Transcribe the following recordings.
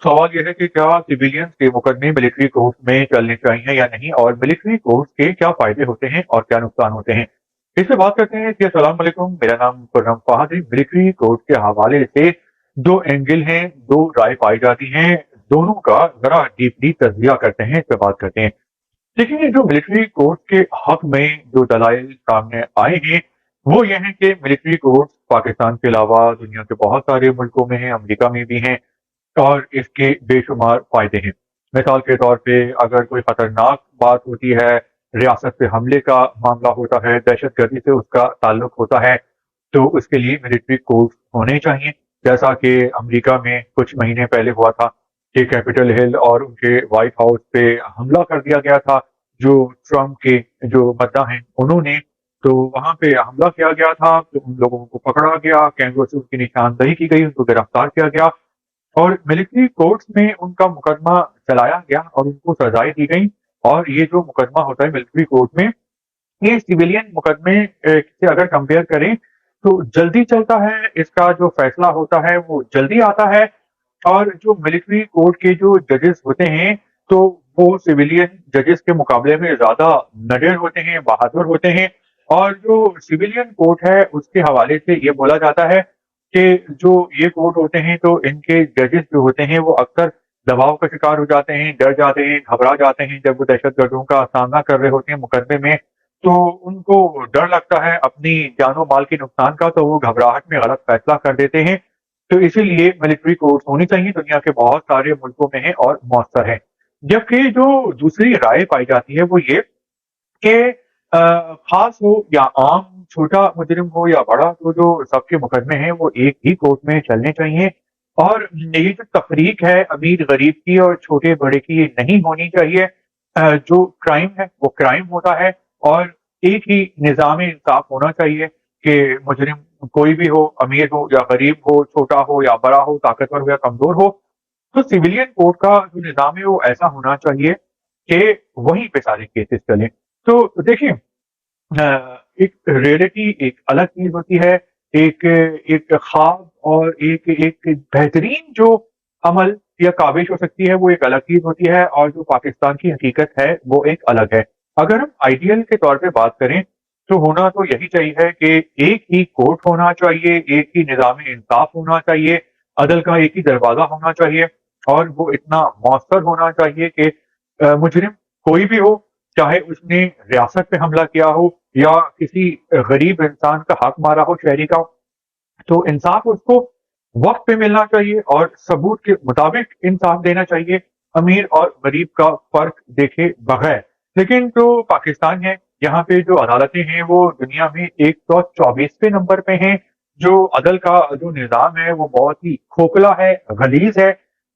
सवाल यह है कि क्या सिविलियंस के मुकदमे मिलिट्री कोर्ट में चलने चाहिए या नहीं, और मिलिट्री कोर्ट के क्या फायदे होते हैं और क्या नुकसान होते हैं। इस पे बात करते हैं कि अस्सलाम वालेकुम, मेरा नाम खुर्रम फहद है। मिलिट्री कोर्ट के हवाले से दो एंगल हैं, दो राय पाई जाती हैं, दोनों का जरा डीपली तजिया करते हैं, इस पे बात करते हैं। देखिए, जो मिलिट्री कोर्ट के हक में जो दलाइल सामने आए हैं वो ये है कि मिलिट्री कोर्ट पाकिस्तान के अलावा दुनिया के बहुत सारे मुल्कों में हैं, अमेरिका में भी हैं, और इसके बेशुमार फायदे हैं। मिसाल के तौर पे अगर कोई खतरनाक बात होती है, रियासत पे हमले का मामला होता है, दहशत गर्दी से उसका ताल्लुक होता है, तो उसके लिए मिलिट्री कोर्ट होने चाहिए। जैसा कि अमेरिका में कुछ महीने पहले हुआ था कि कैपिटल हिल और उनके व्हाइट हाउस पे हमला कर दिया गया था, जो ट्रम्प के जो मद्दा हैं उन्होंने। तो वहां पे हमला किया गया था, तो उन लोगों को पकड़ा गया, कैमरों से उनकी निशानदही की गई, उनको गिरफ्तार किया गया और मिलिट्री कोर्ट्स में उनका मुकदमा चलाया गया और उनको सजाएं दी गई। और ये जो मुकदमा होता है मिलिट्री कोर्ट में, ये सिविलियन मुकदमे से अगर कंपेयर करें तो जल्दी चलता है, इसका जो फैसला होता है वो जल्दी आता है। और जो मिलिट्री कोर्ट के जो जजेस होते हैं, तो वो सिविलियन जजेस के मुकाबले में ज्यादा नडर होते हैं, बहादुर होते हैं। और जो सिविलियन कोर्ट है उसके हवाले से ये बोला जाता है कि जो ये कोर्ट होते हैं तो इनके जजेस जो होते हैं वो अक्सर दबाव का शिकार हो जाते हैं, डर जाते हैं, घबरा जाते हैं जब वो दहशत गर्दों का सामना कर रहे होते हैं मुकदमे में। तो उनको डर लगता है अपनी जानो माल के नुकसान का, तो वो घबराहट में गलत फैसला कर देते हैं। तो इसीलिए मिलिट्री कोर्ट्स होनी चाहिए, दुनिया के बहुत सारे मुल्कों में है और मौसर है। जबकि जो दूसरी राय पाई जाती है वो ये कि खास हो या आम, छोटा मुजरिम हो या बड़ा, तो जो सबके मुकदमे हैं वो एक ही कोर्ट में चलने चाहिए। और ये जो तफरीक है अमीर गरीब की और छोटे बड़े की, ये नहीं होनी चाहिए। जो क्राइम है वो क्राइम होता है, और एक ही निज़ाम इंसाफ होना चाहिए कि मुजरिम कोई भी हो, अमीर हो या गरीब हो, छोटा हो या बड़ा हो, ताकतवर हो या कमजोर हो। तो सिविलियन कोर्ट का जो निज़ाम है वो ऐसा होना चाहिए कि वहीं पे सारे केसेस चलें। तो देखिए, एक रियलिटी एक अलग चीज होती है, एक एक ख्वाब और एक एक बेहतरीन जो अमल या काबिश हो सकती है वो एक अलग चीज होती है, और जो पाकिस्तान की हकीकत है वो एक अलग है। अगर हम आइडियल के तौर पे बात करें तो होना तो यही चाहिए कि एक ही कोर्ट होना चाहिए, एक ही निज़ाम इंसाफ होना चाहिए, अदल का एक ही दरवाजा होना चाहिए, और वो इतना मौसर होना चाहिए कि मुजरिम कोई भी हो, चाहे उसने रियासत पे हमला किया हो या किसी गरीब इंसान का हक मारा हो, शहरी का, तो इंसाफ उसको वक्त पे मिलना चाहिए और सबूत के मुताबिक इंसाफ देना चाहिए, अमीर और गरीब का फर्क देखे बगैर। लेकिन जो पाकिस्तान है, यहाँ पे जो अदालतें हैं वो दुनिया में 124वें नंबर पे हैं। जो अदल का जो निज़ाम है वो बहुत ही खोखला है, गलीज है।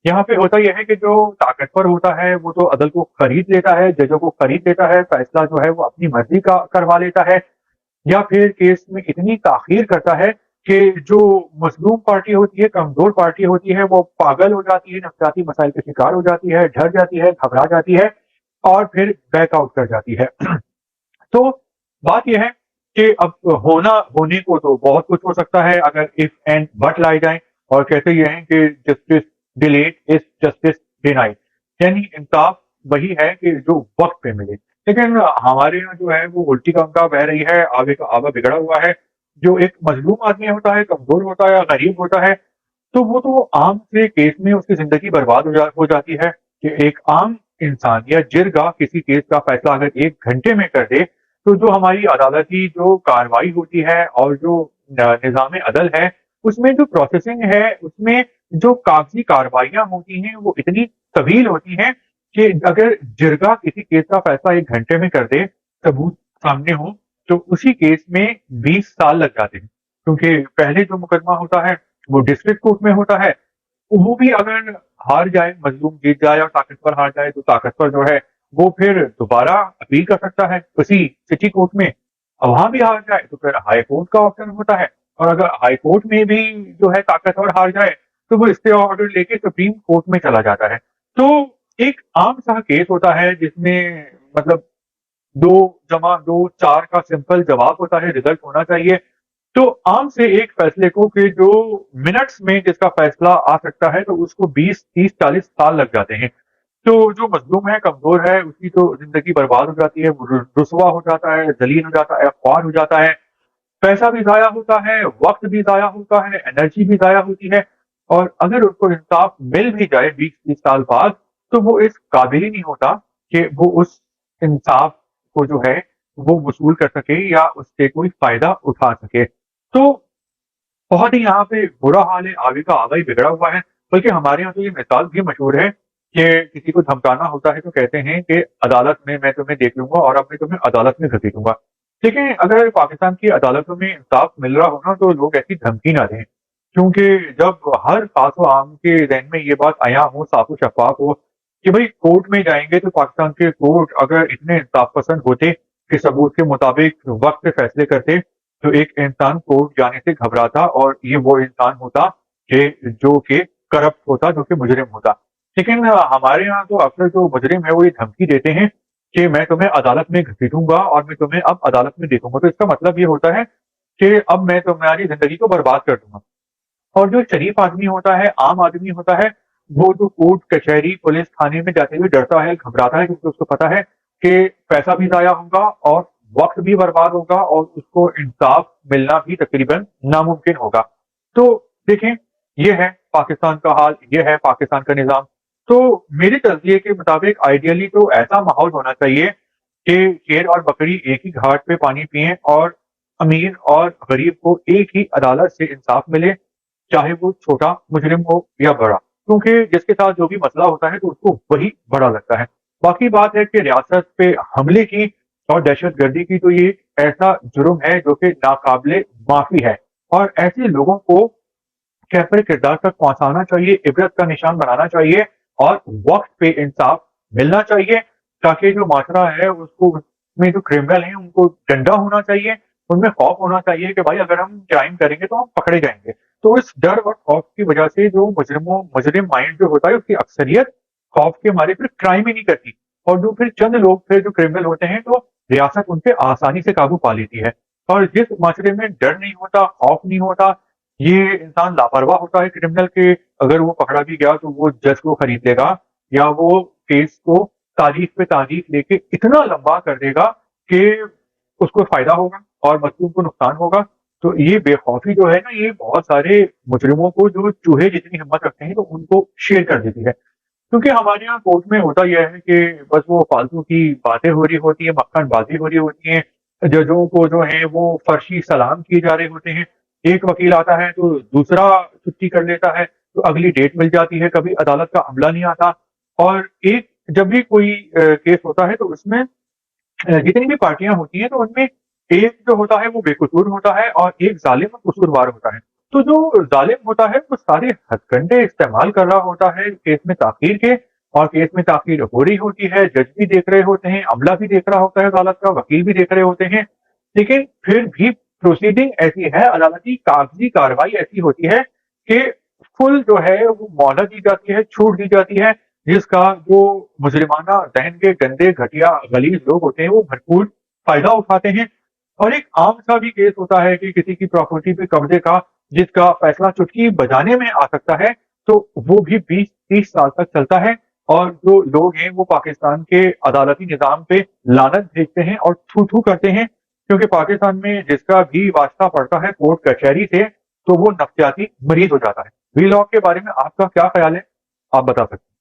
यहाँ पे होता यह है कि जो ताकतवर होता है वो तो अदल को खरीद लेता है, जजों को खरीद लेता है, फैसला जो है वो अपनी मर्जी का करवा लेता है, या फिर केस में इतनी ताखीर करता है कि जो मजलूम पार्टी होती है, कमजोर पार्टी होती है, वो पागल हो जाती है, नफसियाती मसाइल का शिकार हो जाती है, डर जाती है, घबरा जाती है और फिर बैकआउट कर जाती है। तो बात यह है कि अब होने को तो बहुत कुछ हो सकता है अगर इफ एंड बट लाई जाए, और कहते ये हैं कि justice delayed is justice denied, यानी इंसाफ वही है कि जो वक्त पे मिले। लेकिन हमारे यहाँ जो है वो उल्टी गंगा बह रही है, आगे का आवा बिगड़ा हुआ है। जो एक मजलूम आदमी होता है, कमजोर होता है या गरीब होता है, तो वो तो आम से केस में उसकी जिंदगी बर्बाद हो जाती है। कि एक आम इंसान या जिरगा किसी केस का फैसला अगर 1 घंटे में कर दे, तो जो हमारी अदालती जो कार्रवाई होती है और जो निज़ाम अदल है, उसमें जो प्रोसेसिंग है, उसमें जो कागजी कार्रवाइयां होती हैं वो इतनी तवील होती हैं कि अगर जिरगा किसी केस का फैसला 1 घंटे में कर दे, सबूत सामने हो, तो उसी केस में 20 साल लग जाते हैं। क्योंकि पहले जो मुकदमा होता है वो डिस्ट्रिक्ट कोर्ट में होता है, वो भी अगर हार जाए, मजलूम जीत जाए और ताकतवर हार जाए, तो ताकतवर जो है वो फिर दोबारा अपील कर सकता है उसी सिटी कोर्ट में। और वहां भी हार जाए तो फिर हाई कोर्ट का ऑप्शन होता है, और अगर हाई कोर्ट में भी जो है ताकतवर हार जाए तो वो स्टे ऑर्डर लेके सुप्रीम कोर्ट में चला जाता है। तो एक आम सा केस होता है जिसमें मतलब 2 जमा 2 4 का सिंपल जवाब होता है, रिजल्ट होना चाहिए। तो आम से एक फैसले को कि जो मिनट्स में जिसका फैसला आ सकता है, तो उसको 20, 30, 40 साल लग जाते हैं। तो जो मजलूम है, कमजोर है, उसकी तो जिंदगी बर्बाद हो जाती है, वो रुसवा हो जाता है, जलील हो जाता है, ख्वार हो जाता है, पैसा भी ज़ाया होता है, वक्त भी ज़ाया होता है, एनर्जी भी ज़ाया होती है। और अगर उसको इंसाफ मिल भी जाए 20-30 साल बाद, तो वो इस काबिल ही नहीं होता कि वो उस इंसाफ को जो है वो वसूल कर सके या उससे कोई फायदा उठा सके। तो बहुत ही यहाँ पे बुरा हाल है, आगे का आगा ही बिगड़ा हुआ है। बल्कि हमारे यहाँ तो ये मिसाल भी मशहूर है कि किसी को धमकाना होता है तो कहते हैं कि अदालत में मैं तुम्हें देख लूंगा और अब मैं तुम्हें अदालत में घसीटूंगा। लेकिन अगर पाकिस्तान की अदालतों में इंसाफ मिल रहा हो ना, तो लोग ऐसी धमकी ना दें, क्योंकि जब हर खास व आम के जहन में ये बात आया हो, साफ व शफाफ हो कि भाई कोर्ट में जाएंगे तो पाकिस्तान के कोर्ट अगर इतने इंसाफ पसंद होते कि सबूत के मुताबिक वक्त पे फैसले करते, तो एक इंसान कोर्ट जाने से घबराता और ये वो इंसान होता कि जो कि करप्ट होता, जो कि मुजरिम होता। लेकिन हमारे यहाँ तो अक्सर जो मुजरिम है वो ये धमकी देते हैं कि मैं तुम्हें अदालत में घसीटूंगा और मैं तुम्हें अब अदालत में देखूंगा। तो इसका मतलब ये होता है कि अब मैं तुम्हारी जिंदगी को बर्बाद कर दूंगा। और जो शरीफ आदमी होता है, आम आदमी होता है, वो जो कोर्ट कचहरी पुलिस थाने में जाते हुए डरता है, घबराता है, क्योंकि उसको पता है कि पैसा भी जाया होगा और वक्त भी बर्बाद होगा और उसको इंसाफ मिलना भी तकरीबन नामुमकिन होगा। तो देखें, ये है पाकिस्तान का हाल, ये है पाकिस्तान का निज़ाम। तो मेरे नज़रिए के मुताबिक आइडियली तो ऐसा माहौल होना चाहिए कि शेर और बकरी एक ही घाट पे पानी पिएं और अमीर और गरीब को एक ही अदालत से इंसाफ मिले, चाहे वो छोटा मुजरिम हो या बड़ा, क्योंकि जिसके साथ जो भी मसला होता है तो उसको वही बड़ा लगता है। बाकी बात है कि रियासत पे हमले की और दहशतगर्दी की तो ये ऐसा जुर्म है जो कि नाकाबिले माफी है, और ऐसे लोगों को कैफर किरदार तक पहुंचाना चाहिए, इबरत का निशान बनाना चाहिए और वक्त पे इंसाफ मिलना चाहिए, ताकि जो माशरा है उसको, उसमें जो क्रिमिनल हैं उनको डंडा होना चाहिए, उनमें खौफ होना चाहिए कि भाई अगर हम क्राइम करेंगे तो हम पकड़े जाएंगे। तो इस डर और खौफ की वजह से जो मुजरिम माइंड जो होता है उसकी अक्सरियत खौफ के मारे फिर क्राइम ही नहीं करती, और जो फिर चंद लोग फिर जो क्रिमिनल होते हैं तो रियासत उन पे आसानी से काबू पा लेती है। और जिस माशरे में डर नहीं होता, खौफ नहीं होता, ये इंसान लापरवाह होता है क्रिमिनल के, अगर वो पकड़ा भी गया तो वो जज को खरीद लेगा या वो केस को तारीख पे तारीख लेके इतना लंबा कर देगा कि उसको फायदा होगा और मजलूम को नुकसान होगा। तो ये बेखौफी जो है ना, ये बहुत सारे मुजरिमों को, जो चूहे जितनी हिम्मत रखते हैं, तो उनको शेर कर देती है। क्योंकि हमारे यहाँ कोर्ट में होता यह है कि बस वो फालतू की बातें हो रही होती है, मक्खन बाजी हो रही होती है, जजों को जो है वो फर्शी सलाम किए जा रहे होते हैं। एक वकील आता है तो दूसरा छुट्टी कर लेता है, तो अगली डेट मिल जाती है, कभी अदालत का अमला नहीं आता। और एक जब भी कोई केस होता है तो उसमें जितनी भी पार्टियां होती हैं तो उनमें एक जो होता है वो बेकसूर होता है और एक जालिम और कसूरवार होता है। तो जो जालिम होता है वो सारे हथकंडे इस्तेमाल कर रहा होता है केस में ताखीर के, और केस में ताखीर हो रही होती है, जज भी देख रहे होते हैं, अमला भी देख रहा होता है अदालत का, वकील भी देख रहे होते हैं। लेकिन फिर भी प्रोसीडिंग ऐसी है, अदालती कागजी कार्रवाई ऐसी होती है कि फुल जो है वो मोहलत दी जाती है, छूट दी जाती है, जिसका जो मुजरिमाना जहन के गंदे घटिया गलीज लोग होते हैं वो भरपूर फायदा उठाते हैं। और एक आम सा भी केस होता है कि किसी की प्रॉपर्टी पे कब्जे का, जिसका फैसला चुटकी बजाने में आ सकता है, तो वो भी 20-30 साल तक चलता है। और जो लोग हैं वो पाकिस्तान के अदालती निज़ाम पे लानत भेजते हैं और थू थू करते हैं, क्योंकि पाकिस्तान में जिसका भी वास्ता पड़ता है कोर्ट कचहरी से, तो वो नफ्सियाती मरीज हो जाता है। वी लॉ के बारे में आपका क्या ख्याल है, आप बता सकते हैं।